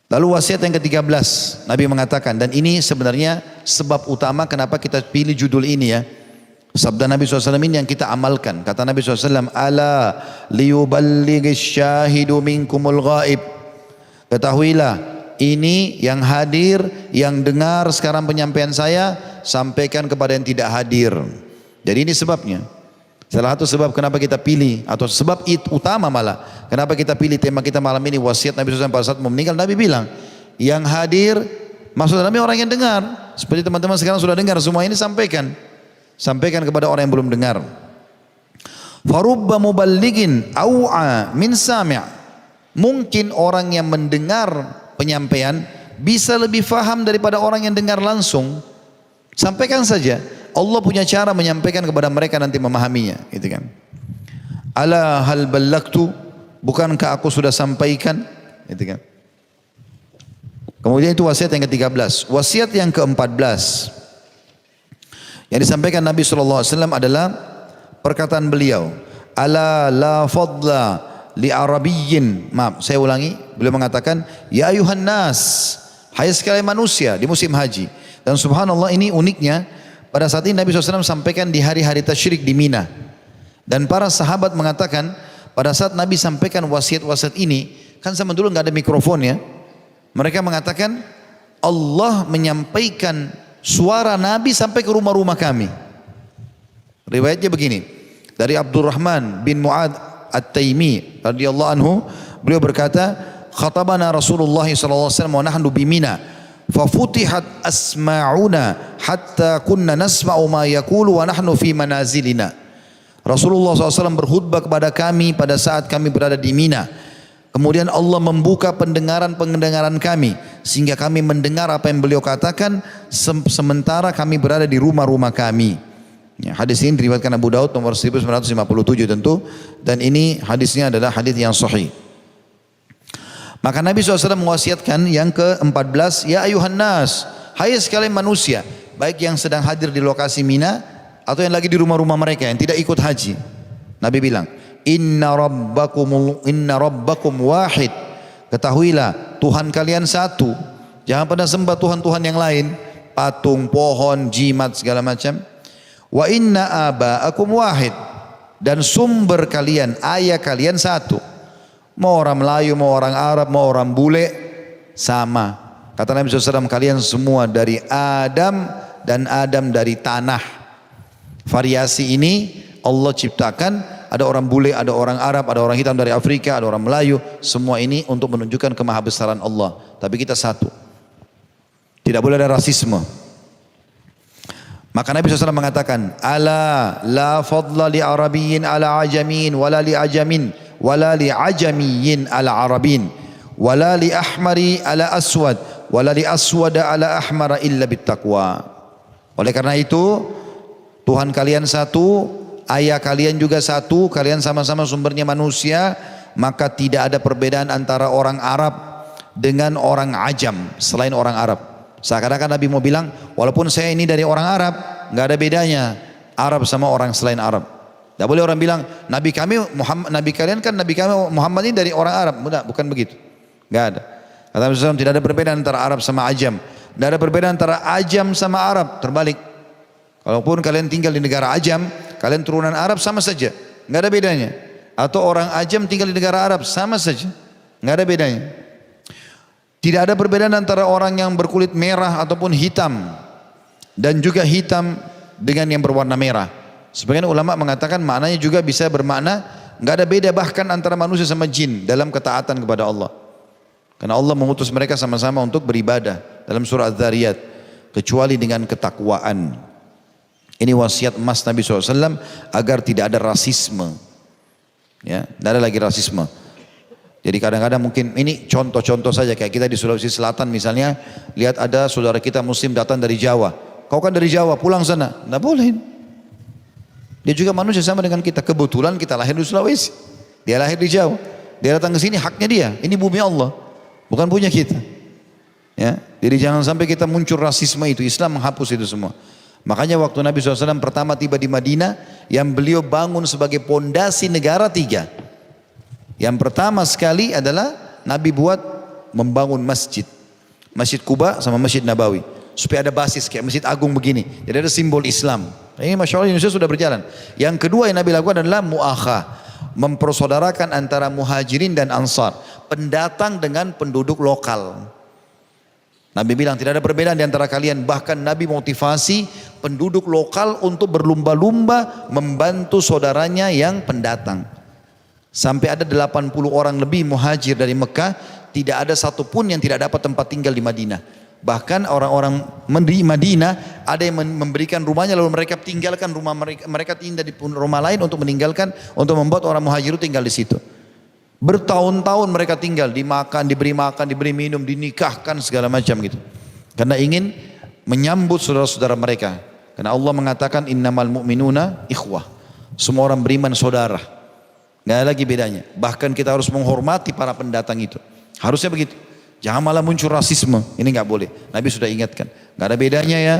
Lalu wasiat yang ke-13, Nabi mengatakan, dan ini sebenarnya sebab utama kenapa kita pilih judul ini ya. Sabda Nabi SAW ini yang kita amalkan. Kata Nabi SAW, ala liyuballighis syahidu minkumul ghaib. Ketahuilah, ini yang hadir, yang dengar sekarang penyampaian saya, sampaikan kepada yang tidak hadir. Jadi ini sebabnya. Salah satu sebab kenapa kita pilih, atau sebab utama malah, kenapa kita pilih tema kita malam ini, wasiat Nabi SAW pada saat mau meninggal. Nabi bilang, yang hadir, maksud Nabi orang yang dengar. Seperti teman-teman sekarang sudah dengar, semua ini sampaikan. Sampaikan kepada orang yang belum dengar. Farubba muballigin aw'a min sami'. Mungkin orang yang mendengar penyampaian bisa lebih faham daripada orang yang dengar langsung. Sampaikan saja. Allah punya cara menyampaikan kepada mereka nanti memahaminya, gitu kan. Ala hal ballagtu, bukankah aku sudah sampaikan, gitu kan. Kemudian itu wasiat yang ke-13. Wasiat yang ke-14 yang disampaikan Nabi SAW adalah perkataan beliau, ala la fadla li arabiyyin. Maaf, saya ulangi. Beliau mengatakan, ya ayuhan nas, hai sekalian manusia, di musim haji. Dan subhanallah, ini uniknya, pada saat ini Nabi SAW sampaikan di hari-hari tasyrik di Mina. Dan para sahabat mengatakan, pada saat Nabi sampaikan wasiat-wasiat ini, kan zaman dulu nggak ada mikrofon ya. Mereka mengatakan, Allah menyampaikan suara Nabi sampai ke rumah-rumah kami. Riwayatnya begini, dari Abdurrahman bin Mu'ad At-Taimi radhiyallahu anhu, beliau berkata, khatabana Rasulullah SAW wa nahnu bi Mina. Fafutihat asma'una hatta kunna nasma'u ma yaqulu wa nahnu fi manazilina. Rasulullah SAW berkhutbah kepada kami pada saat kami berada di Mina. Kemudian Allah membuka pendengaran kami sehingga kami mendengar apa yang beliau katakan sementara kami berada di rumah-rumah kami. Ya, hadis ini diriwayatkan Abu Daud nomor 1957 tentu, dan ini hadisnya adalah hadis yang sahih. Maka Nabi SAW mewasiatkan yang ke-14, ya ayuhan nas, hai sekalian manusia, baik yang sedang hadir di lokasi Mina atau yang lagi di rumah-rumah mereka yang tidak ikut haji. Nabi bilang, inna rabbakum wahid. Ketahuilah, Tuhan kalian satu. Jangan pada sembah Tuhan-Tuhan yang lain, patung, pohon, jimat, segala macam. Wa inna aba'akum wahid. Dan sumber kalian, ayah kalian satu. Mau orang Melayu, mau orang Arab, mau orang bule, sama. Kata Nabi SAW, kalian semua dari Adam dan Adam dari tanah. Variasi ini Allah ciptakan, ada orang bule, ada orang Arab, ada orang hitam dari Afrika, ada orang Melayu. Semua ini untuk menunjukkan kemahabesaran Allah. Tapi kita satu. Tidak boleh ada rasisme. Maka Nabi SAW mengatakan, ala la fadla li arabiyyin ala ajamin wala li ajamin wala li ajamiyyin ala arabin wala li ahmari ala aswad wala li aswada ala ahmara illa bittaqwa. Oleh karena itu, Tuhan kalian satu, ayah kalian juga satu, kalian sama-sama sumbernya manusia, maka tidak ada perbedaan antara orang Arab dengan orang Ajam selain orang Arab. Seakan-akan Nabi mau bilang, walaupun saya ini dari orang Arab, nggak ada bedanya Arab sama orang selain Arab. Tidak boleh orang bilang, Nabi kami Muhammad, Nabi kalian kan Nabi kami Muhammad ini dari orang Arab. Bukan begitu. Nggak ada. Kata Nabi SAW, tidak ada perbedaan antara Arab sama Ajam. Tidak ada perbedaan antara Ajam sama Arab. Terbalik. Walaupun kalian tinggal di negara Ajam, kalian turunan Arab sama saja. Nggak ada bedanya. Atau orang Ajam tinggal di negara Arab, sama saja. Nggak ada bedanya. Tidak ada perbedaan antara orang yang berkulit merah ataupun hitam. Dan juga hitam dengan yang berwarna merah. Sebagian ulama mengatakan maknanya juga bisa bermakna nggak ada beda bahkan antara manusia sama jin dalam ketaatan kepada Allah. Karena Allah mengutus mereka sama-sama untuk beribadah dalam surah Az-Zariyat, kecuali dengan ketakwaan. Ini wasiat emas Nabi SAW agar tidak ada rasisme. Ya, tidak ada lagi rasisme. Jadi kadang-kadang mungkin ini contoh-contoh saja, kayak kita di Sulawesi Selatan misalnya, lihat ada saudara kita muslim datang dari Jawa. Kau kan dari Jawa, pulang sana. Tidak boleh. Dia juga manusia sama dengan kita. Kebetulan kita lahir di Sulawesi, dia lahir di Jawa. Dia datang ke sini, haknya dia. Ini bumi Allah, bukan punya kita. Ya, jadi jangan sampai kita muncul rasisme itu. Islam menghapus itu semua. Makanya waktu Nabi SAW pertama tiba di Madinah, yang beliau bangun sebagai pondasi negara 3. Yang pertama sekali adalah Nabi buat membangun masjid. Masjid Kuba sama Masjid Nabawi. Supaya ada basis kayak Masjid Agung begini. Jadi ada simbol Islam. Ini Masya Allah Indonesia sudah berjalan. Yang kedua yang Nabi lakukan adalah mu'akhah. Mempersaudarakan antara muhajirin dan ansar. Pendatang dengan penduduk lokal. Nabi bilang tidak ada perbedaan di antara kalian. Bahkan Nabi motivasi penduduk lokal untuk berlumba-lumba membantu saudaranya yang pendatang. Sampai ada 80 orang lebih muhajir dari Mekah. Tidak ada satupun yang tidak dapat tempat tinggal di Madinah. Bahkan orang-orang di Madinah ada yang memberikan rumahnya lalu mereka tinggalkan rumah mereka tinggal di rumah lain untuk meninggalkan untuk membuat orang muhajir tinggal di situ. Bertahun-tahun mereka tinggal, dimakan, diberi minum, dinikahkan segala macam gitu. Karena ingin menyambut saudara-saudara mereka. Karena Allah mengatakan innamal mu'minuna ikhwah. Semua orang beriman saudara. Nggak ada lagi bedanya. Bahkan kita harus menghormati para pendatang itu. Harusnya begitu. Jangan malah muncul rasisme. Ini nggak boleh. Nabi sudah ingatkan. Nggak ada bedanya ya.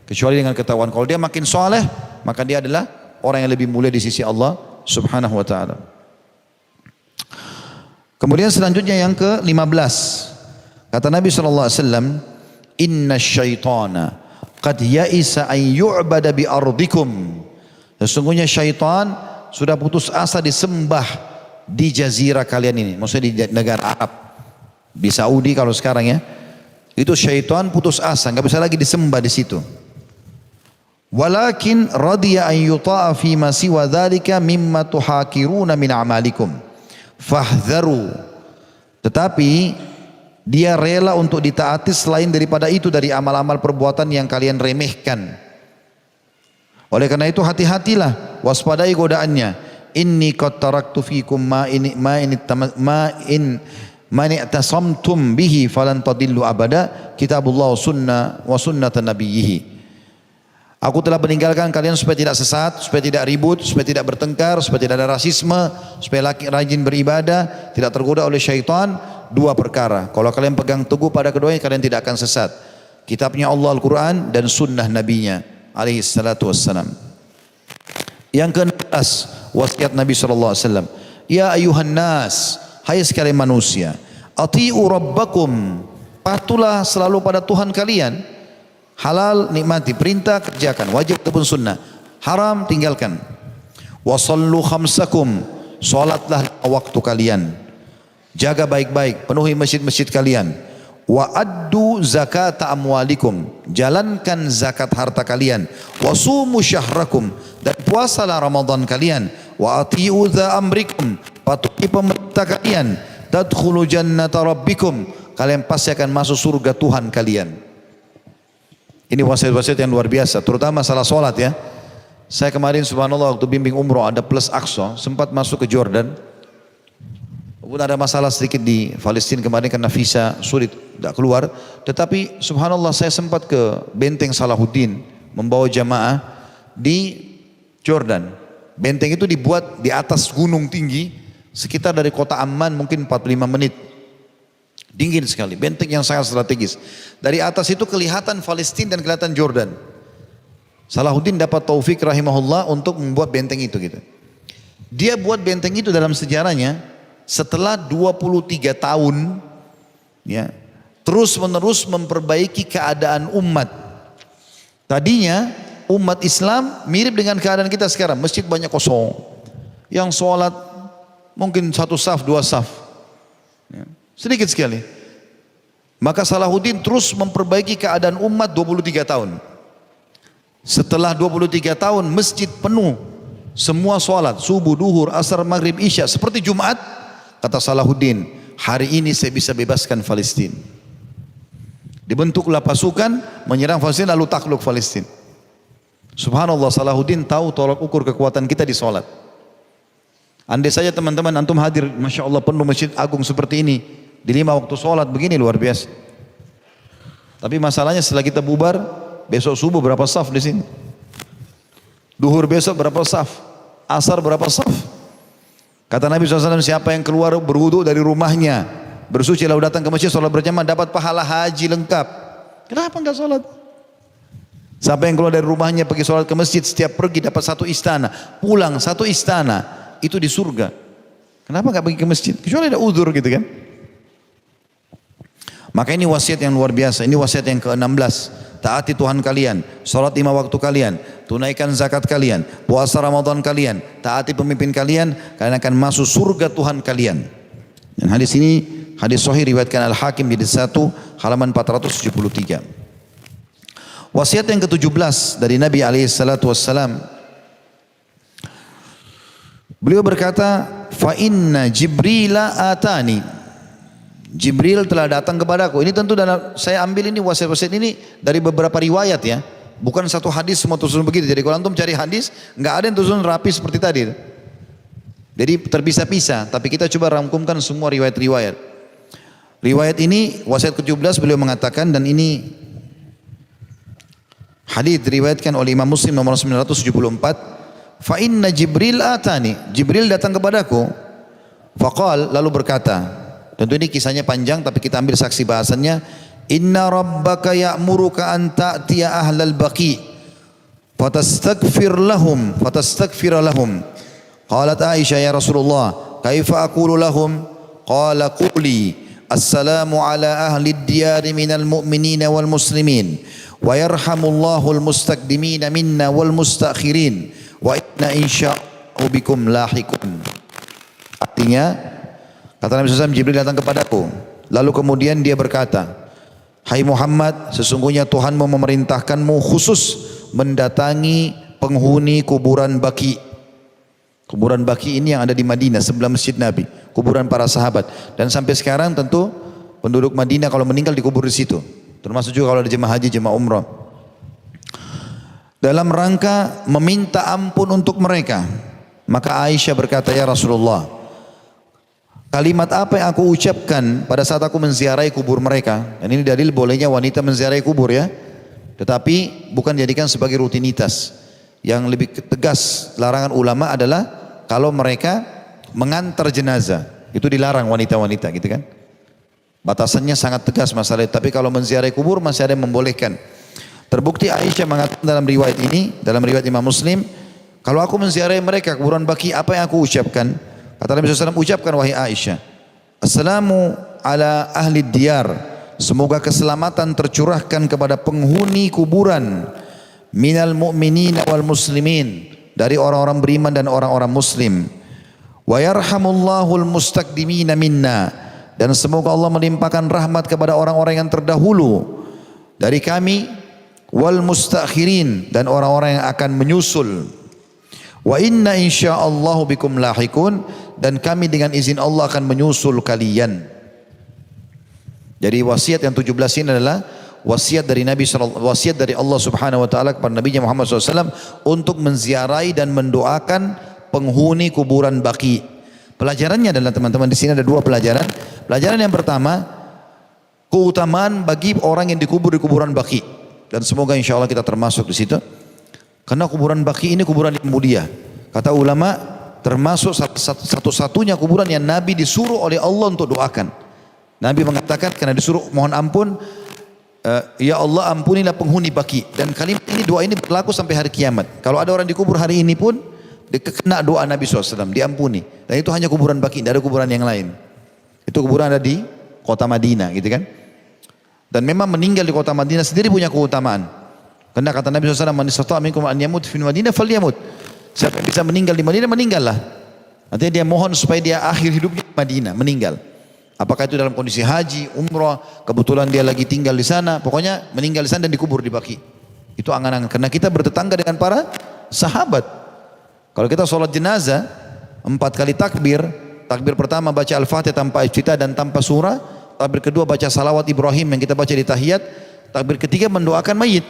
Kecuali dengan ketahuan. Kalau dia makin soleh, maka dia adalah orang yang lebih mulia di sisi Allah Subhanahu Wa Taala. Kemudian selanjutnya yang ke-15. Kata Nabi SAW, Inna syaitana qad ya'isa an yu'bada bi ardikum. Sesungguhnya syaitan sudah putus asa disembah di jazirah kalian ini. Maksudnya di negara Arab. Di Saudi kalau sekarang ya. Itu syaitan putus asa, nggak bisa lagi disembah di situ. Walakin radiya an yuta'a fi ma siwa dzalika mimma tuhakiruna min amalikum. Fahdharu. Tetapi dia rela untuk ditaati selain daripada itu dari amal-amal perbuatan yang kalian remehkan. Oleh karena itu hati-hatilah, waspadai godaannya. Inni qad taraktu fikum ma in i'tasamtum bihi falan tadillu abada, kitabullah wa sunnatan nabiyhi. Aku telah meninggalkan kalian supaya tidak sesat, supaya tidak ribut, supaya tidak bertengkar, supaya tidak ada rasisme, supaya rajin beribadah, tidak tergoda oleh syaitan. Dua perkara. Kalau kalian pegang teguh pada keduanya, kalian tidak akan sesat. Kitabnya Allah Al-Quran dan sunnah Nabinya alaihi salatu wassalam. Yang ke-16, wasiat Nabi SAW. Ya ayuhan nas, hai sekalian manusia, ati'u rabbakum, patulah selalu pada Tuhan kalian. Halal nikmati, perintah kerjakan, wajib ataupun sunnah, haram tinggalkan. Wasallu khamsakum, salatlah waktu kalian, jaga baik-baik, penuhi masjid-masjid kalian. Wa addu zakata amwalikum, jalankan zakat harta kalian. Wasumu syahrakum, dan puasalah Ramadan kalian. Wa ati'u dha amrikum, patuhi pemerintah kalian. Tadkhulu jannata rabbikum, kalian pasti akan masuk surga Tuhan kalian. Ini wasiat-wasiat yang luar biasa, terutama masalah sholat ya. Saya kemarin subhanallah waktu bimbing umroh ada plus Aqsa, sempat masuk ke Jordan. Walaupun ada masalah sedikit di Palestina kemarin karena visa sulit tidak keluar. Tetapi subhanallah saya sempat ke benteng Salahuddin membawa jamaah di Jordan. Benteng itu dibuat di atas gunung tinggi, sekitar dari kota Amman mungkin 45 menit. Dingin sekali, benteng yang sangat strategis. Dari atas itu kelihatan Palestina dan kelihatan Jordan. Salahuddin dapat taufik rahimahullah untuk membuat benteng itu gitu. Dia buat benteng itu dalam sejarahnya setelah 23 tahun ya, terus menerus memperbaiki keadaan umat. Tadinya umat Islam mirip dengan keadaan kita sekarang, masjid banyak kosong. Yang sholat mungkin satu saf, dua saf. Ya. Sedikit sekali. Maka Salahuddin terus memperbaiki keadaan umat 23 tahun. Setelah 23 tahun masjid penuh. Semua sholat, subuh, duhur, asar, maghrib, isya. Seperti Jumat. Kata Salahuddin, hari ini saya bisa bebaskan Palestina. Dibentuklah pasukan menyerang Palestina lalu takluk Palestina. Subhanallah, Salahuddin tahu tolak ukur kekuatan kita di sholat. Andai saja teman-teman antum hadir, Masya Allah penuh masjid agung seperti ini. Di 5 waktu sholat begini luar biasa. Tapi masalahnya setelah kita bubar, besok subuh berapa saf di sini? Duhur besok berapa saf? Asar berapa saf? Kata Nabi SAW, siapa yang keluar berwudu dari rumahnya, bersuci lalu datang ke masjid sholat berjamaah dapat pahala haji lengkap. Kenapa enggak sholat? Siapa yang keluar dari rumahnya pergi sholat ke masjid, setiap pergi dapat satu istana, pulang satu istana, itu di surga. Kenapa enggak pergi ke masjid? Kecuali ada uzur gitu kan. Maka ini wasiat yang luar biasa. Ini wasiat yang ke-16. Taati Tuhan kalian, salat 5 waktu kalian, tunaikan zakat kalian, puasa Ramadan kalian, taati pemimpin kalian, kalian akan masuk surga Tuhan kalian. Dan hadis ini hadis sahih riwayatkan Al-Hakim jilid 1 halaman 473. Wasiat yang ke-17 dari Nabi SAW. Beliau berkata, fa inna Jibrila atani. Jibril telah datang kepadaku. Ini tentu saya ambil ini wasiat-wasiat ini dari beberapa riwayat ya. Bukan satu hadis semua tersusun begitu. Jadi kalau antum cari hadis, nggak ada yang tersusun rapi seperti tadi. Jadi terpisah-pisah. Tapi kita coba rangkumkan semua riwayat-riwayat. Riwayat ini wasiat ke-17 beliau mengatakan, dan ini hadis diriwayatkan oleh Imam Muslim nomor 974. Fa inna Jibril atani. Jibril datang kepadaku. Faqal, lalu berkata. Tentu ini kisahnya panjang tapi kita ambil saksi bahasannya. Inna rabbaka ya'muruka an ta'tiya ahlal baqi fatastaghfir lahum. Qalat Aisyah, ya Rasulullah, kaifa aqulu lahum? Qala quli assalamu ala ahli diyari minal mu'minina wal muslimin wa yarhamullahu al mustaqdimina minna wal mustakhirin wa inna insya'u bikum lahikun. Artinya, kata Nabi SAW, Jibril datang kepadaku. Lalu kemudian dia berkata, hai Muhammad, sesungguhnya Tuhanmu memerintahkanmu khusus mendatangi penghuni kuburan Baqi. Kuburan Baqi ini yang ada di Madinah sebelah Masjid Nabi. Kuburan para sahabat. Dan sampai sekarang tentu penduduk Madinah kalau meninggal dikubur di situ. Termasuk juga kalau ada jemaah haji, jemaah umrah. Dalam rangka meminta ampun untuk mereka. Maka Aisyah berkata, ya Rasulullah, kalimat apa yang aku ucapkan pada saat aku menziarahi kubur mereka? Dan ini dalil bolehnya wanita menziarahi kubur ya. Tetapi bukan dijadikan sebagai rutinitas. Yang lebih tegas larangan ulama adalah kalau mereka mengantar jenazah. Itu dilarang wanita-wanita gitu kan. Batasannya sangat tegas masalah itu. Tapi kalau menziarahi kubur masih ada yang membolehkan. Terbukti Aisyah mengatakan dalam riwayat ini, dalam riwayat Imam Muslim, kalau aku menziarahi mereka kuburan Baqi, apa yang aku ucapkan? Kata Nabi SAW, ucapkan wahai Aisyah, assalamu ala ahli diyar, semoga keselamatan tercurahkan kepada penghuni kuburan, minal mu'minin wal muslimin, dari orang-orang beriman dan orang-orang muslim, wa yarhamullahul mustaqdimina minna, dan semoga Allah melimpahkan rahmat kepada orang-orang yang terdahulu dari kami, wal mustakhirin, dan orang-orang yang akan menyusul. Wa inna insya'allahu bikum lahikun, dan kami dengan izin Allah akan menyusul kalian. Jadi wasiat yang 17 ini adalah wasiat dari wasiat dari Allah Subhanahu wa taala kepada Nabi Muhammad SAW untuk menziarahi dan mendoakan penghuni kuburan Baqi. Pelajarannya adalah teman-teman, di sini ada 2 pelajaran. Pelajaran yang pertama, keutamaan bagi orang yang dikubur di kuburan Baqi, dan semoga insyaallah kita termasuk di situ. Karena kuburan Baqi ini kuburan yang mulia. Kata ulama, termasuk satu-satunya kuburan yang Nabi disuruh oleh Allah untuk doakan. Nabi mengatakan karena disuruh mohon ampun, ya Allah ampunilah penghuni Baqi. Dan kalimat ini, doa ini berlaku sampai hari kiamat. Kalau ada orang dikubur hari ini pun, kena doa Nabi SAW, diampuni. Dan itu hanya kuburan Baqi, tidak ada kuburan yang lain. Itu kuburan ada di kota Madinah gitu kan. Dan memang meninggal di kota Madinah sendiri punya keutamaan. Karena kata Nabi SAW, man istata'a minkum an yamut fil Madinah falyamut. Siapa yang bisa meninggal di Madinah, meninggallah. Artinya dia mohon supaya dia akhir hidupnya di Madinah, meninggal. Apakah itu dalam kondisi haji, umrah, kebetulan dia lagi tinggal di sana, pokoknya meninggal di sana dan dikubur di Baqi. Itu angan-angan. Karena kita bertetangga dengan para sahabat. Kalau kita sholat jenazah, 4 kali takbir. Takbir pertama baca Al-Fatihah tanpa iftitah dan tanpa surah. Takbir kedua baca salawat Ibrahim yang kita baca di tahiyat. Takbir ketiga mendoakan mayit.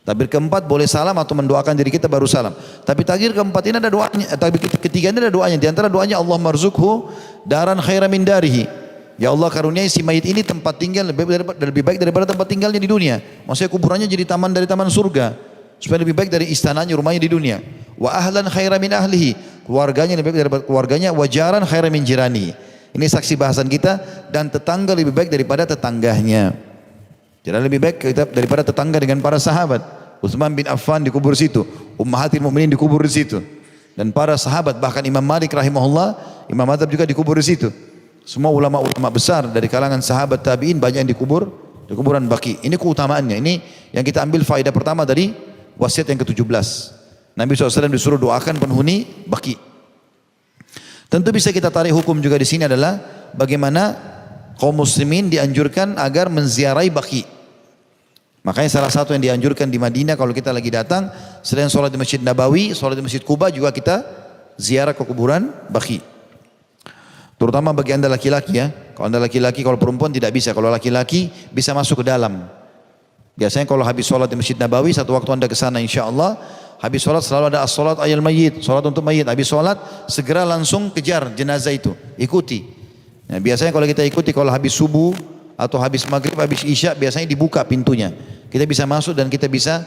Takbir keempat boleh salam atau mendoakan diri kita baru salam. Tapi takbir keempat ini ada doanya, takbir ketiga ini ada doanya. Di antara doanya, Allah marzukhu daran khairan min darihi. Ya Allah karuniai si mayit ini tempat tinggal lebih baik daripada tempat tinggalnya di dunia. Maksudnya kuburannya jadi taman dari taman surga. Supaya lebih baik dari istananya, rumahnya di dunia. Wa ahlan khairan min ahlihi. Keluarganya lebih baik daripada keluarganya. Wa jaran khairan min jirani. Ini saksi bahasan kita. Dan tetangga lebih baik daripada tetangganya. Jadi lebih baik kita daripada tetangga dengan para sahabat. Utsman bin Affan dikubur situ, Ummahatil Mukminin dikubur di situ, dan para sahabat, bahkan Imam Malik rahimahullah, Imam Madzhab juga dikubur di situ. Semua ulama-ulama besar dari kalangan sahabat tabi'in banyak yang dikubur di kuburan Baqi. Ini keutamaannya. Ini yang kita ambil faedah pertama dari wasiat yang ke-17. Nabi SAW disuruh doakan penghuni Baqi. Tentu bisa kita tarik hukum juga di sini adalah bagaimana kaum muslimin dianjurkan agar menziarahi Baqi. Makanya salah satu yang dianjurkan di Madinah kalau kita lagi datang, selain sholat di Masjid Nabawi, sholat di Masjid Quba juga kita ziarah ke kuburan Baqi. Terutama bagi anda laki-laki ya. Kalau anda laki-laki, kalau perempuan tidak bisa. Kalau laki-laki bisa masuk ke dalam. Biasanya kalau habis sholat di Masjid Nabawi, satu waktu anda ke sana insya Allah, habis sholat selalu ada as-sholat ayal mayyit, sholat untuk mayit. Habis sholat segera langsung kejar jenazah itu, ikuti. Nah, biasanya kalau kita ikuti, kalau habis subuh atau habis maghrib, habis isya, biasanya dibuka pintunya. Kita bisa masuk dan kita bisa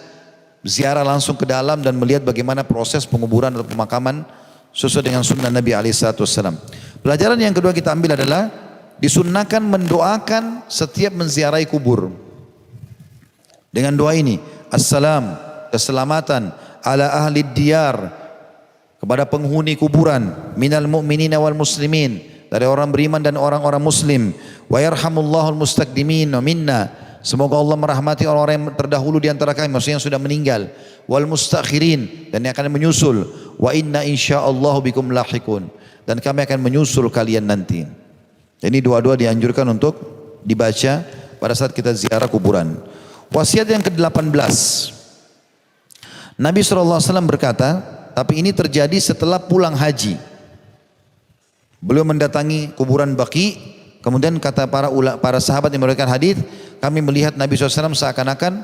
ziarah langsung ke dalam dan melihat bagaimana proses penguburan atau pemakaman sesuai dengan sunnah Nabi SAW. Pelajaran yang kedua kita ambil adalah disunnahkan mendoakan setiap menziarahi kubur dengan doa ini: assalam, keselamatan, ala ahli diyar, kepada penghuni kuburan, minal mu'minina wal muslimin, dari orang beriman dan orang-orang muslim, wa yarhamullahul mustaqdimin minna, semoga Allah merahmati orang-orang yang terdahulu di antara kami, maksudnya yang sudah meninggal, wal mustakhirin, dan yang akan menyusul, wa inna insyaallah bikum lahiqun, dan kami akan menyusul kalian nanti. Ini dua-dua dianjurkan untuk dibaca pada saat kita ziarah kuburan. Wasiat yang ke-18, Nabi SAW berkata, tapi ini terjadi setelah pulang haji. Beliau mendatangi kuburan Baqi, kemudian kata para sahabat yang meriwayatkan hadis, kami melihat Nabi SAW seakan-akan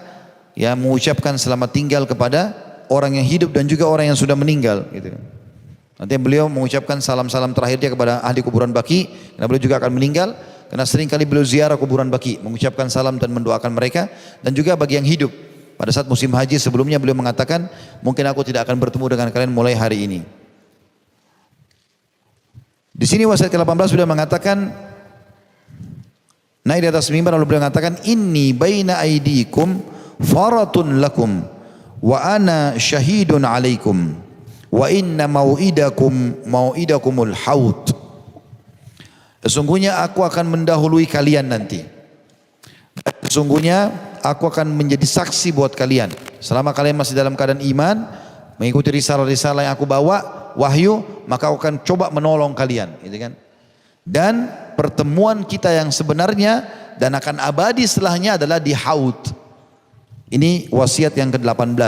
ya mengucapkan selamat tinggal kepada orang yang hidup dan juga orang yang sudah meninggal. Gitu. Nanti beliau mengucapkan salam-salam terakhirnya kepada ahli kuburan Baqi, karena beliau juga akan meninggal. Karena sering kali beliau ziarah kuburan Baqi, mengucapkan salam dan mendoakan mereka, dan juga bagi yang hidup. Pada saat musim haji sebelumnya beliau mengatakan, mungkin aku tidak akan bertemu dengan kalian mulai hari ini. Di sini wasiat ke-18 beliau mengatakan, naik di atas mimbar lalu beliau mengatakan, inni baina aidikum faratun lakum wa ana syahidun alaikum wa inna mau'idakumul haud. Sesungguhnya aku akan mendahului kalian nanti. Sesungguhnya aku akan menjadi saksi buat kalian. Selama kalian masih dalam keadaan iman, mengikuti risalah-risalah yang aku bawa, wahyu, maka aku akan coba menolong kalian. Gitu kan? Dan pertemuan kita yang sebenarnya dan akan abadi setelahnya adalah di Haud. Ini wasiat yang ke-18.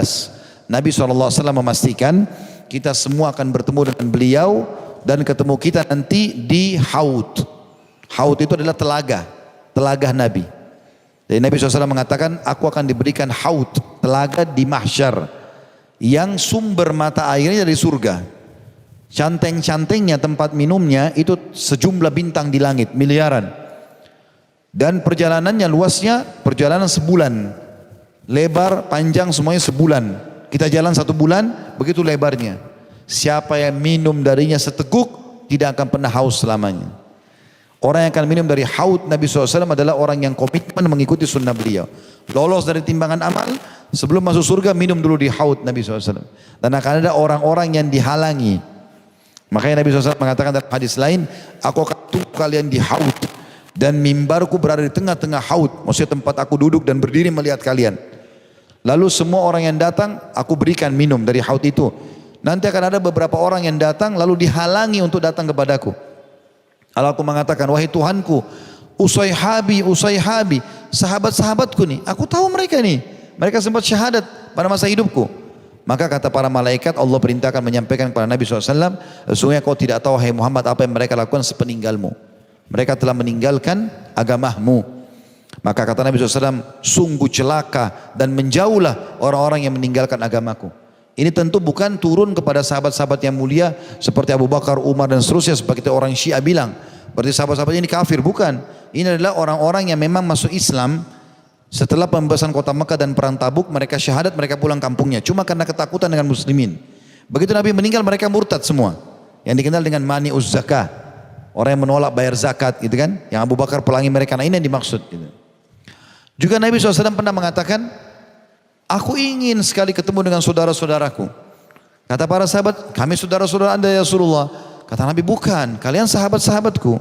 Nabi SAW memastikan kita semua akan bertemu dengan beliau dan ketemu kita nanti di Haud. Haud itu adalah telaga Nabi. Jadi Nabi SAW mengatakan, aku akan diberikan Haud, telaga di mahsyar, yang sumber mata airnya dari surga. Canteng-cantengnya tempat minumnya itu sejumlah bintang di langit, miliaran. Dan perjalanannya luasnya perjalanan sebulan. Lebar, panjang semuanya sebulan. Kita jalan 1 bulan, begitu lebarnya. Siapa yang minum darinya seteguk tidak akan pernah haus selamanya. Orang yang akan minum dari Haud Nabi SAW adalah orang yang komitmen mengikuti sunnah beliau. Lolos dari timbangan amal, sebelum masuk surga minum dulu di Haud Nabi SAW. Dan akan ada orang-orang yang dihalangi. Makanya Nabi SAW mengatakan dalam hadis lain, aku akan tunggu kalian di Haud, dan mimbarku berada di tengah-tengah Haud, maksudnya tempat aku duduk dan berdiri melihat kalian. Lalu semua orang yang datang aku berikan minum dari Haud itu. Nanti akan ada beberapa orang yang datang lalu dihalangi untuk datang kepadaku. Lalu aku mengatakan, wahai Tuhanku, usayhabi, sahabat-sahabatku nih, aku tahu mereka nih, mereka sempat syahadat pada masa hidupku. Maka kata para malaikat, Allah perintahkan menyampaikan kepada Nabi SAW, sesungguhnya kau tidak tahu hai Muhammad apa yang mereka lakukan sepeninggalmu. Mereka telah meninggalkan agamamu. Maka kata Nabi SAW, sungguh celaka dan menjauhlah orang-orang yang meninggalkan agamaku. Ini tentu bukan turun kepada sahabat-sahabat yang mulia seperti Abu Bakar, Umar dan seterusnya seperti orang Syiah bilang. Berarti sahabat-sahabat ini kafir, bukan. Ini adalah orang-orang yang memang masuk Islam setelah pembebasan kota Mekah dan perang Tabuk, mereka syahadat, mereka pulang kampungnya. Cuma karena ketakutan dengan muslimin. Begitu Nabi meninggal mereka murtad semua. Yang dikenal dengan mani'uz zakah. Orang yang menolak bayar zakat gitu kan. Yang Abu Bakar pelangi mereka. Nah ini yang dimaksud gitu. Juga Nabi SAW pernah mengatakan, aku ingin sekali ketemu dengan saudara-saudaraku. Kata para sahabat, kami saudara-saudara anda ya Rasulullah. Kata Nabi, bukan, kalian sahabat-sahabatku.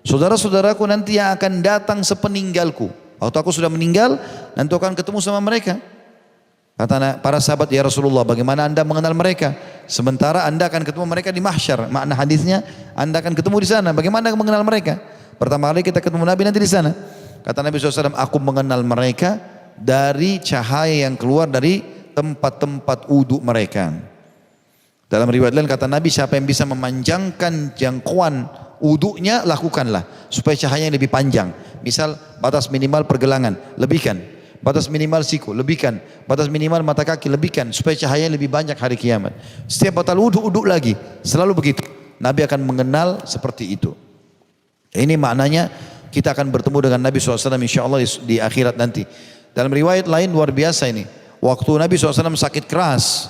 Saudara-saudaraku nanti yang akan datang sepeninggalku. Waktu aku sudah meninggal, nanti aku akan ketemu sama mereka. Kata para sahabat, ya Rasulullah, bagaimana anda mengenal mereka? Sementara anda akan ketemu mereka di mahsyar. Makna hadisnya, anda akan ketemu di sana. Bagaimana mengenal mereka? Pertama kali kita ketemu Nabi nanti di sana. Kata Nabi SAW, aku mengenal mereka dari cahaya yang keluar dari tempat-tempat uduk mereka. Dalam riwayat lain kata Nabi, siapa yang bisa memanjangkan jangkauan uduknya, lakukanlah supaya cahayanya lebih panjang. Misal batas minimal pergelangan, lebihkan. Batas minimal siku, lebihkan. Batas minimal mata kaki, lebihkan. Supaya cahayanya lebih banyak hari kiamat. Setiap batal uduk lagi. Selalu begitu. Nabi akan mengenal seperti itu. Ini maknanya kita akan bertemu dengan Nabi SAW insya Allah di akhirat nanti. Dalam riwayat lain luar biasa ini. Waktu Nabi SAW sakit keras.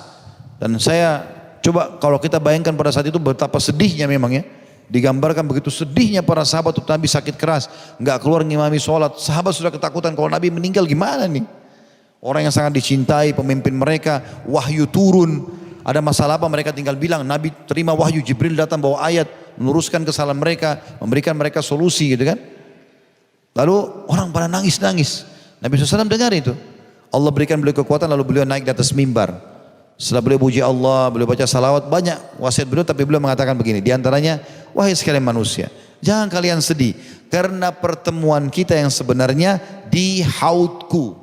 Dan saya coba kalau kita bayangkan pada saat itu betapa sedihnya memang ya. Digambarkan begitu sedihnya para sahabat waktu Nabi sakit keras, nggak keluar ngimami sholat. Sahabat sudah ketakutan kalau Nabi meninggal gimana nih? Orang yang sangat dicintai, pemimpin mereka, wahyu turun. Ada masalah apa mereka tinggal bilang, Nabi terima wahyu, Jibril datang bawa ayat, meluruskan kesalahan mereka, memberikan mereka solusi gitu kan. Lalu orang pada nangis-nangis. Nabi SAW dengar itu. Allah berikan beliau kekuatan lalu beliau naik di atas mimbar. Setelah beliau puji Allah, beliau baca salawat, banyak wasiat beliau, tapi beliau mengatakan begini, di antaranya, wahai sekalian manusia, jangan kalian sedih, karena pertemuan kita yang sebenarnya di haudku.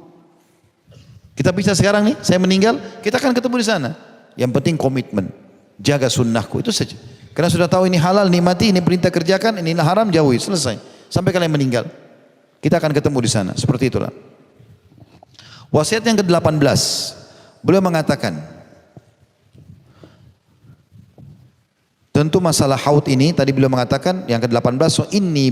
Kita bisa sekarang nih, saya meninggal, kita akan ketemu di sana. Yang penting komitmen, jaga sunnahku, itu saja. Karena sudah tahu ini halal, nikmati, ini perintah kerjakan, ini haram, jauhi, selesai. Sampai kalian meninggal, kita akan ketemu di sana, seperti itulah. Wasiat yang ke-18, beliau mengatakan, tentu masalah haud ini tadi beliau mengatakan yang ke-18, so inni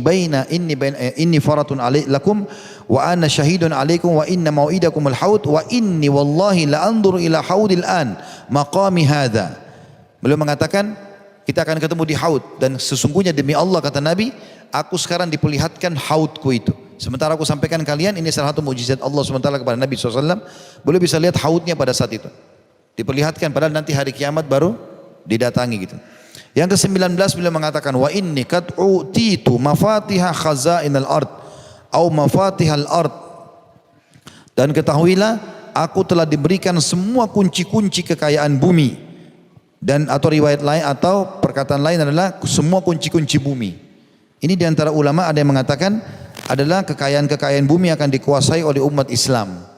faratun alaikum wa ana syahidun alaikum wa inna mau'idakum al-haud wa inni wallahi la anzuru ila haudil an maqami hadza. Beliau mengatakan kita akan ketemu di haud dan sesungguhnya demi Allah kata Nabi, aku sekarang diperlihatkan haudku itu. Sementara aku sampaikan kalian, ini salah satu mukjizat Allah SWT kepada Nabi SAW. Beliau bisa lihat haudnya pada saat itu. Diperlihatkan padahal nanti hari kiamat baru didatangi gitu. Yang ke-19 beliau mengatakan wa inni qad utitu mafatiha khazainal ard au mafatihal ard, dan ketahuilah aku telah diberikan semua kunci-kunci kekayaan bumi, dan atau riwayat lain atau perkataan lain adalah semua kunci-kunci bumi. Ini diantara ulama ada yang mengatakan adalah kekayaan-kekayaan bumi akan dikuasai oleh umat Islam.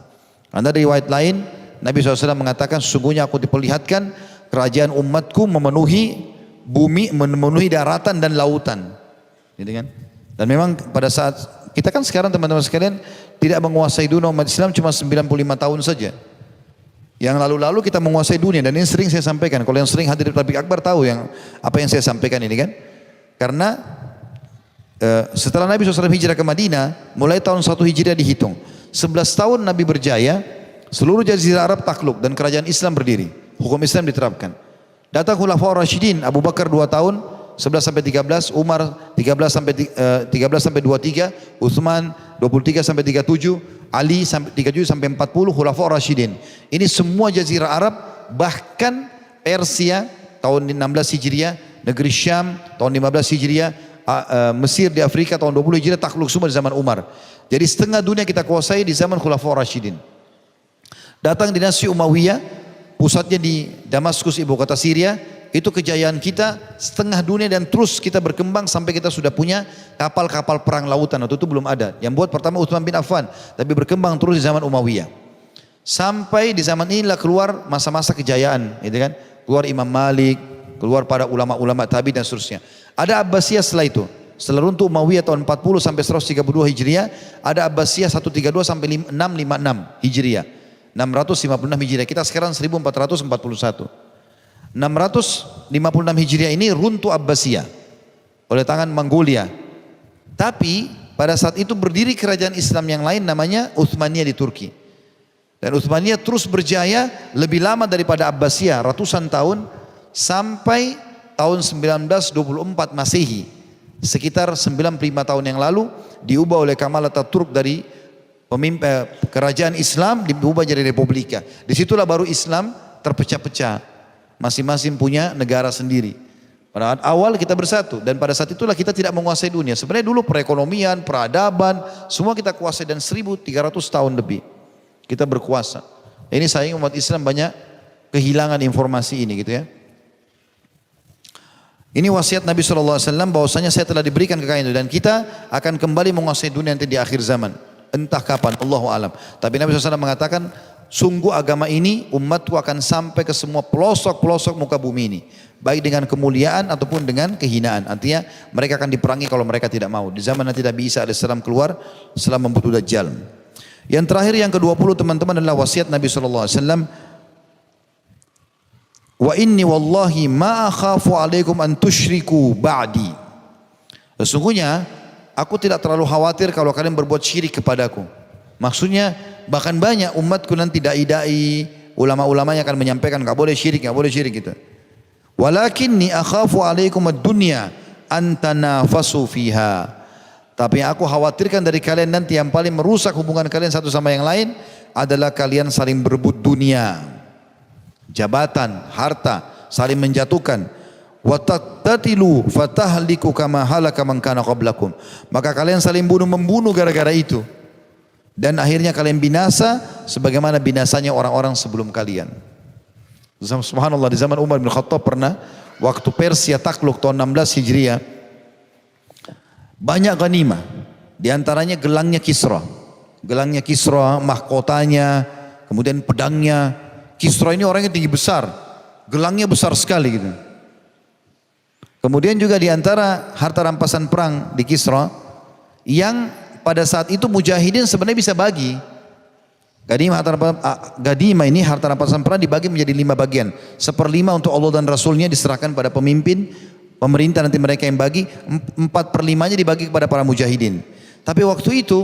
Ada riwayat lain Nabi SAW mengatakan sesungguhnya aku diperlihatkan kerajaan umatku memenuhi bumi, memenuhi daratan dan lautan, gitu kan? Dan memang pada saat kita kan sekarang teman-teman sekalian tidak menguasai dunia umat Islam cuma 95 tahun saja. Yang lalu-lalu kita menguasai dunia dan ini sering saya sampaikan. Kalau yang sering hadir di tabligh akbar tahu yang apa yang saya sampaikan ini kan? Karena setelah Nabi SAW hijrah ke Madinah, mulai tahun 1 Hijriah dihitung. 11 tahun Nabi berjaya, seluruh jazirah Arab takluk dan kerajaan Islam berdiri. Hukum Islam diterapkan. Datang Khulafaur Rasyidin, Abu Bakar 2 tahun, 11 sampai 13, Umar 13 sampai 23, Utsman 23 sampai 37, Ali 37 sampai 40, Khulafaur Rasyidin. Ini semua jazirah Arab, bahkan Persia tahun 16 Hijriah, negeri Syam tahun 15 Hijriah, Mesir di Afrika tahun 20 Hijriah takluk semua di zaman Umar. Jadi setengah dunia kita kuasai di zaman Khulafaur Rasyidin. Datang dinasti Umayyah, pusatnya di Damaskus, ibu kota Syria. Itu kejayaan kita setengah dunia dan terus kita berkembang sampai kita sudah punya kapal-kapal perang lautan. Waktu itu belum ada. Yang buat pertama Utsman bin Affan, tapi berkembang terus di zaman Umayyah. Sampai di zaman inilah keluar masa-masa kejayaan, gitu kan? Keluar Imam Malik, keluar para ulama-ulama tabi dan seterusnya. Ada Abbasiyah setelah itu. Setelah runtuh Umayyah tahun 40 sampai 132 Hijriah, ada Abbasiyah 132 sampai 656 Hijriah. 656 Hijriah, kita sekarang 1441. 656 Hijriah ini runtuh Abbasiyah oleh tangan Mongolia. Tapi pada saat itu berdiri kerajaan Islam yang lain namanya Utsmaniyah di Turki. Dan Utsmaniyah terus berjaya lebih lama daripada Abbasiyah, ratusan tahun, sampai tahun 1924 Masehi. Sekitar 95 tahun yang lalu diubah oleh Kemal Atatürk dari kerajaan Islam diubah jadi republika. Disitulah baru Islam terpecah-pecah, masing-masing punya negara sendiri. Pada awal kita bersatu dan pada saat itulah kita tidak menguasai dunia. Sebenarnya dulu perekonomian, peradaban, semua kita kuasai dan 1300 tahun lebih kita berkuasa. Ini sayang umat Islam banyak kehilangan informasi ini gitu ya. Ini wasiat Nabi SAW bahwasanya saya telah diberikan kekayaan itu dan kita akan kembali menguasai dunia nanti di akhir zaman. Entah kapan, Allahu alam. Tapi Nabi SAW mengatakan, sungguh agama ini umatku akan sampai ke semua pelosok-pelosok muka bumi ini. Baik dengan kemuliaan ataupun dengan kehinaan. Artinya mereka akan diperangi kalau mereka tidak mau. Di zaman nanti Nabi Isa AS keluar setelah membunuh Dajjal. Yang terakhir yang ke-20 teman-teman adalah wasiat Nabi SAW. Wa inni wallahi ma akhafu alaikum an tusyriku ba'di. Sesungguhnya aku tidak terlalu khawatir kalau kalian berbuat syirik kepadaku. Maksudnya bahkan banyak umatku nanti dai-dai, ulama-ulamanya akan menyampaikan enggak boleh syirik gitu. Walakinni akhafu alaikum ad-dunya an tanafasu fiha. Tapi yang aku khawatirkan dari kalian nanti yang paling merusak hubungan kalian satu sama yang lain adalah kalian saling berebut dunia. Jabatan, harta, saling menjatuhkan. Wa taqtatilu fatahliku kama halaka man kana qablakum. Maka kalian saling bunuh-membunuh gara-gara itu. Dan akhirnya kalian binasa sebagaimana binasanya orang-orang sebelum kalian. Subhanallah, di zaman Umar bin Khattab pernah waktu Persia takluk tahun 16 Hijriah, banyak ghanimah. Di antaranya gelangnya Kisra. Gelangnya Kisra, mahkotanya, kemudian pedangnya. Kisra ini orangnya tinggi besar, gelangnya besar sekali gitu. Kemudian juga di antara harta rampasan perang di Kisra yang pada saat itu mujahidin sebenarnya bisa bagi. Gadimah ini harta rampasan perang dibagi menjadi 5 bagian. 1/5 untuk Allah dan Rasulnya diserahkan pada pemimpin, pemerintah nanti mereka yang bagi. 4/5-nya dibagi kepada para mujahidin. Tapi waktu itu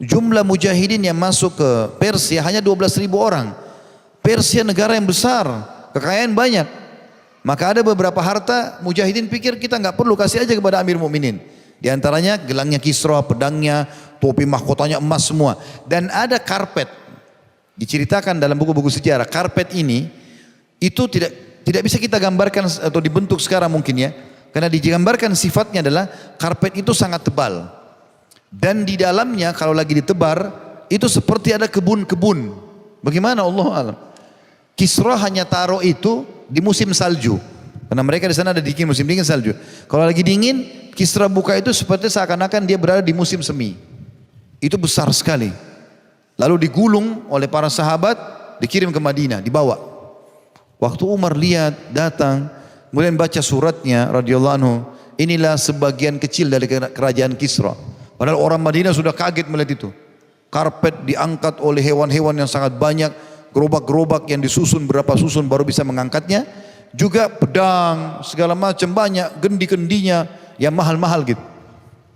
jumlah mujahidin yang masuk ke Persia hanya 12.000 orang. Persia negara yang besar, kekayaan banyak. Maka ada beberapa harta mujahidin pikir kita nggak perlu, kasih aja kepada Amir Mukminin. Di antaranya gelangnya Kisra, pedangnya, topi mahkotanya emas semua. Dan ada karpet. Diceritakan dalam buku-buku sejarah, karpet ini itu tidak bisa kita gambarkan atau dibentuk sekarang mungkin ya. Karena digambarkan sifatnya adalah karpet itu sangat tebal. Dan di dalamnya kalau lagi ditebar itu seperti ada kebun-kebun. Bagaimana Allah alam? Kisra hanya taruh itu di musim salju. Karena mereka di sana ada dingin, musim dingin salju. Kalau lagi dingin, Kisra buka itu seperti seakan-akan dia berada di musim semi. Itu besar sekali. Lalu digulung oleh para sahabat, dikirim ke Madinah, dibawa. Waktu Umar lihat, datang, kemudian baca suratnya radhiyallahu anhu, inilah sebagian kecil dari kerajaan Kisra. Padahal orang Madinah sudah kaget melihat itu. Karpet diangkat oleh hewan-hewan yang sangat banyak. Gerobak-gerobak yang disusun berapa susun baru bisa mengangkatnya. Juga pedang segala macam banyak, gendi-gendinya yang mahal-mahal gitu.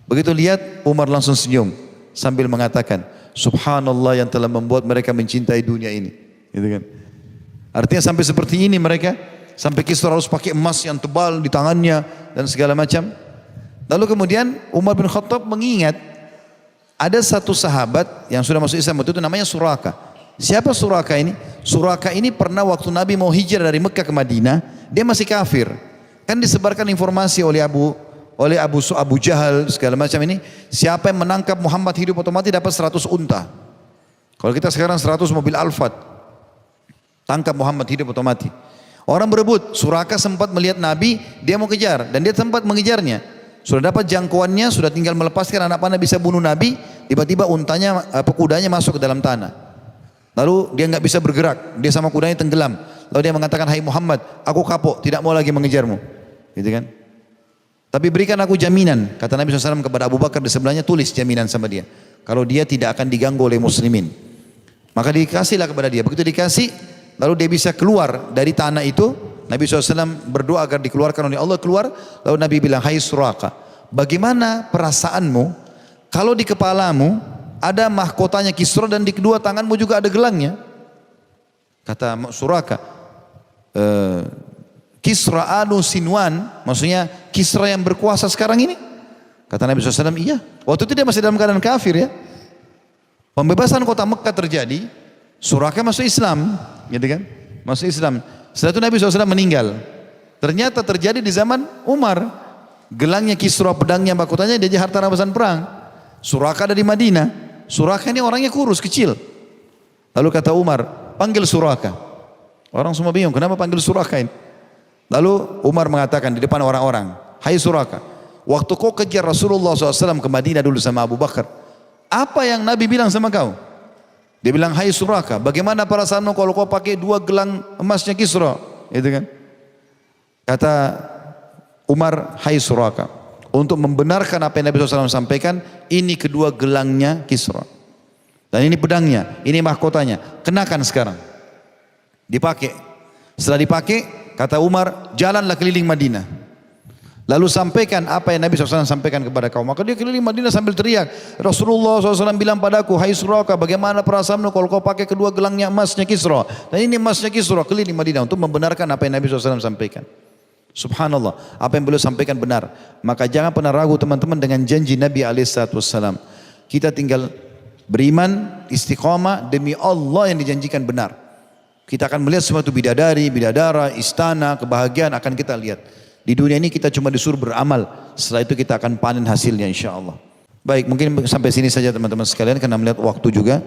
Begitu lihat Umar langsung senyum sambil mengatakan, Subhanallah yang telah membuat mereka mencintai dunia ini. Gitu kan? Artinya sampai seperti ini mereka, sampai Kisra harus pakai emas yang tebal di tangannya dan segala macam. Lalu kemudian Umar bin Khattab mengingat ada satu sahabat yang sudah masuk Islam itu namanya Suraka. Siapa Suraka ini? Suraka ini pernah waktu Nabi mau hijrah dari Mekah ke Madinah, dia masih kafir. Kan disebarkan informasi oleh Abu Jahal segala macam ini, siapa yang menangkap Muhammad hidup atau mati dapat 100 unta. Kalau kita sekarang 100 mobil Alphard. Tangkap Muhammad hidup atau mati. Orang berebut, Suraka sempat melihat Nabi, dia mau kejar dan dia sempat mengejarnya. Sudah dapat jangkauannya, sudah tinggal melepaskan anak panah bisa bunuh Nabi, tiba-tiba untanya, kudanya masuk ke dalam tanah. Lalu dia nggak bisa bergerak, dia sama kudanya tenggelam. Lalu dia mengatakan, hai Muhammad, aku kapok, tidak mau lagi mengejarmu. Gitu kan? Tapi berikan aku jaminan, kata Nabi SAW kepada Abu Bakar di sebelahnya, tulis jaminan sama dia. Kalau dia tidak akan diganggu oleh muslimin. Maka dikasihlah kepada dia. Begitu dikasih, lalu dia bisa keluar dari tanah itu. Nabi SAW berdoa agar dikeluarkan oleh Allah, keluar. Lalu Nabi bilang, hai Suraka, bagaimana perasaanmu kalau di kepalamu ada mahkotanya Kisra dan di kedua tanganmu juga ada gelangnya? Kata Suraka, Kisra anu Sinwan, maksudnya Kisra yang berkuasa sekarang ini? Kata Nabi SAW, iya. Waktu itu dia masih dalam keadaan kafir ya. Pembebasan kota Mekah terjadi, Suraka masuk Islam, gitu kan? Masuk Islam. Setelah itu Nabi SAW meninggal. Ternyata terjadi di zaman Umar. Gelangnya Kisra, pedangnya, mahkotanya dia harta rampasan perang. Suraka ada di Madinah. Suraka ini orangnya kurus, kecil. Lalu kata Umar, panggil Suraka. Orang semua bingung, kenapa panggil Suraka ini? Lalu Umar mengatakan di depan orang-orang, hai Suraka, waktu kau kejar Rasulullah SAW ke Madinah dulu sama Abu Bakar, apa yang Nabi bilang sama kau? Dia bilang, hai Suraka, bagaimana perasaanmu kalau kau pakai 2 gelang emasnya Kisra? Itu kan? Kata Umar, hai Suraka, untuk membenarkan apa yang Nabi SAW sampaikan, ini kedua gelangnya Kisra. Dan ini pedangnya, ini mahkotanya, kenakan sekarang. Dipakai. Setelah dipakai, kata Umar, jalanlah keliling Madinah. Lalu sampaikan apa yang Nabi SAW sampaikan kepada kaum. Maka dia keliling Madinah sambil teriak, Rasulullah SAW bilang padaku, hai Suraka, bagaimana perasaanmu kalau kau pakai kedua gelangnya emasnya Kisra? Dan ini emasnya Kisra, keliling Madinah untuk membenarkan apa yang Nabi SAW sampaikan. Subhanallah, apa yang beliau sampaikan benar. Maka jangan pernah ragu teman-teman dengan janji Nabi SAW. Kita tinggal beriman, istiqamah demi Allah yang dijanjikan benar. Kita akan melihat semua itu bidadari, bidadara, istana, kebahagiaan akan kita lihat. Di dunia ini kita cuma disuruh beramal. Setelah itu kita akan panen hasilnya insya Allah. Baik, mungkin sampai sini saja teman-teman sekalian karena melihat waktu juga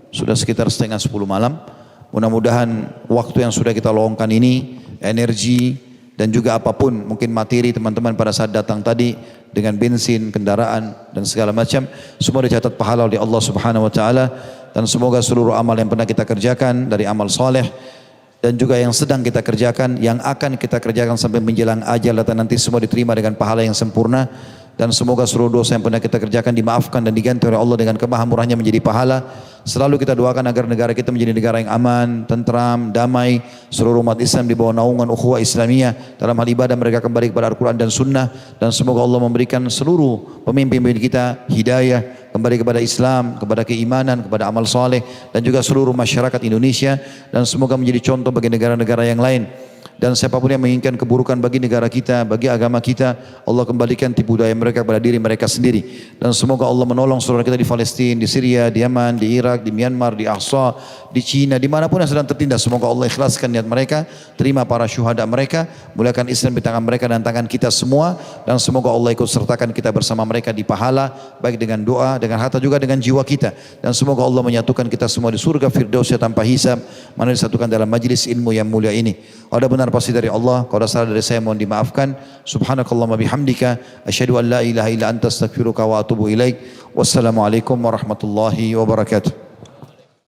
sudah sekitar 9:30 malam. Mudah-mudahan waktu yang sudah kita luangkan ini, energi dan juga apapun mungkin materi teman-teman pada saat datang tadi dengan bensin, kendaraan dan segala macam semua dicatat pahala oleh Allah Subhanahu wa taala dan semoga seluruh amal yang pernah kita kerjakan dari amal soleh dan juga yang sedang kita kerjakan, yang akan kita kerjakan sampai menjelang ajal dan nanti semua diterima dengan pahala yang sempurna dan semoga seluruh dosa yang pernah kita kerjakan dimaafkan dan diganti oleh Allah dengan kemahamurahnya menjadi pahala. Selalu kita doakan agar negara kita menjadi negara yang aman, tentram, damai, seluruh umat Islam di bawah naungan ukhuwah Islamiyah dalam hal ibadah mereka kembali kepada Al-Quran dan Sunnah dan semoga Allah memberikan seluruh pemimpin-pemimpin kita hidayah kembali kepada Islam, kepada keimanan, kepada amal saleh dan juga seluruh masyarakat Indonesia dan semoga menjadi contoh bagi negara-negara yang lain. Dan siapapun yang menginginkan keburukan bagi negara kita, bagi agama kita, Allah kembalikan tipu daya mereka kepada diri mereka sendiri. Dan semoga Allah menolong saudara kita di Palestina, di Syria, di Yaman, di Irak, di Myanmar, di Ahsa, di Cina, dimanapun yang sedang tertindas. Semoga Allah ikhlaskan niat mereka, terima para syuhada mereka, muliakan Islam di tangan mereka dan tangan kita semua. Dan semoga Allah ikut sertakan kita bersama mereka di pahala, baik dengan doa, dengan harta juga dengan jiwa kita. Dan semoga Allah menyatukan kita semua di surga Firdausnya tanpa hisab, mana disatukan dalam majlis ilmu yang mulia ini. Ada benar pasti dari Allah, kalau ada salah dari saya mohon dimaafkan. Subhanakallahumma bihamdika asyhadu an la ilaha illa anta astaghfiruka wa atubu ilaik. Wassalamualaikum warahmatullahi wabarakatuh.